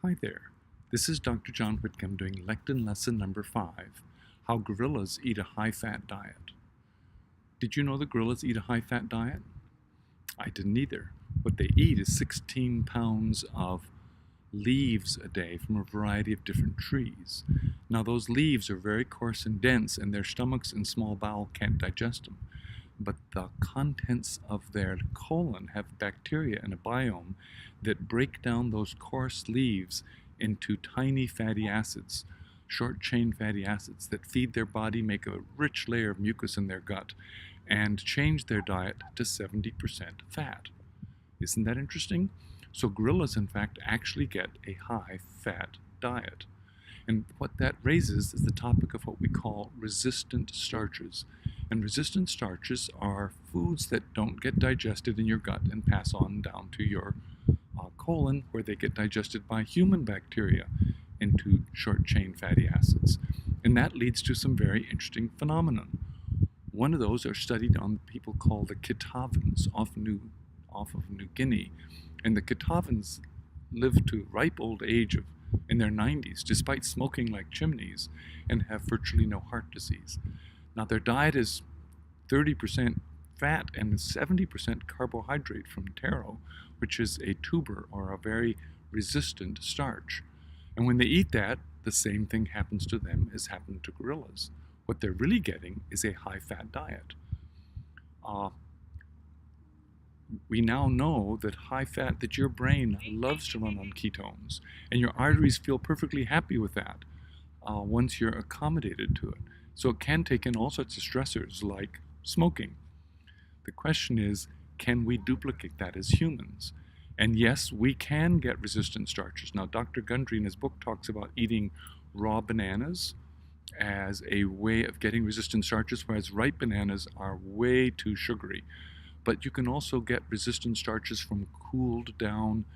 Hi there, this is Dr. John Whitcomb doing Lectin lesson number 5, How Gorillas Eat a High-Fat Diet. Did you know that gorillas eat a high-fat diet? I didn't either. What they eat is 16 pounds of leaves a day from a variety of different trees. Now those leaves are very coarse and dense, and their stomachs and small bowel can't digest them. But the contents of their colon have bacteria and a biome that break down those coarse leaves into tiny fatty acids, short-chain fatty acids that feed their body, make a rich layer of mucus in their gut, and change their diet to 70% fat. Isn't that interesting? So gorillas, in fact, actually get a high-fat diet. And what that raises is the topic of what we call resistant starches. And resistant starches are foods that don't get digested in your gut and pass on down to your colon, where they get digested by human bacteria into short-chain fatty acids. And that leads to some very interesting phenomenon. One of those are studied on people called the Kitavans off of New Guinea. And the Kitavans live to ripe old age in their 90s, despite smoking like chimneys, and have virtually no heart disease. Now their diet is 30% fat and 70% carbohydrate from taro, which is a tuber or a very resistant starch. And when they eat that, the same thing happens to them as happened to gorillas. What they're really getting is a high-fat diet. We now know that high-fat, that your brain loves to run on ketones, and your arteries feel perfectly happy with that once you're accommodated to it. So it can take in all sorts of stressors like smoking. The question is, can we duplicate that as humans? And yes, we can get resistant starches. Now, Dr. Gundry in his book talks about eating raw bananas as a way of getting resistant starches, whereas ripe bananas are way too sugary. But you can also get resistant starches from cooled down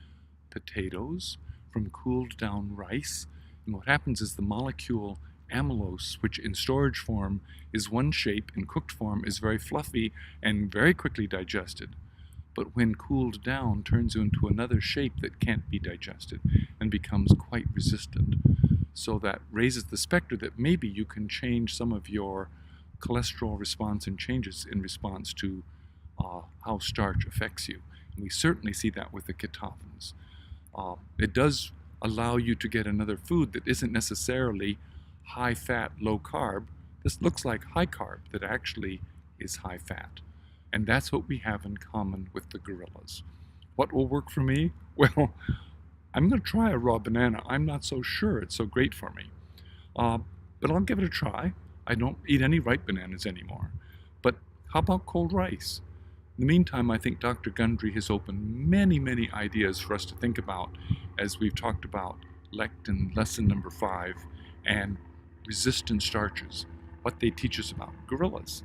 potatoes, from cooled down rice. And what happens is the molecule amylose, which in storage form is one shape, in cooked form is very fluffy and very quickly digested. But when cooled down, turns into another shape that can't be digested and becomes quite resistant. So that raises the specter that maybe you can change some of your cholesterol response and changes in response to how starch affects you. And we certainly see that with the Kitavans. It does allow you to get another food that isn't necessarily high fat, low carb. This looks like high carb that actually is high fat. And that's what we have in common with the gorillas. What will work for me? Well, I'm going to try a raw banana. I'm not so sure it's so great for me. But I'll give it a try. I don't eat any ripe bananas anymore. But how about cold rice? In the meantime, I think Dr. Gundry has opened many, many ideas for us to think about as we've talked about lectin lesson number 5 and resistant starches, what they teach us about gorillas.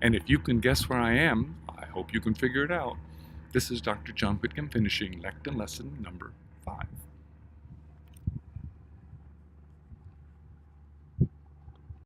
And if you can guess where I am, I hope you can figure it out. This is Dr. John Whitcomb finishing lectin lesson number 5.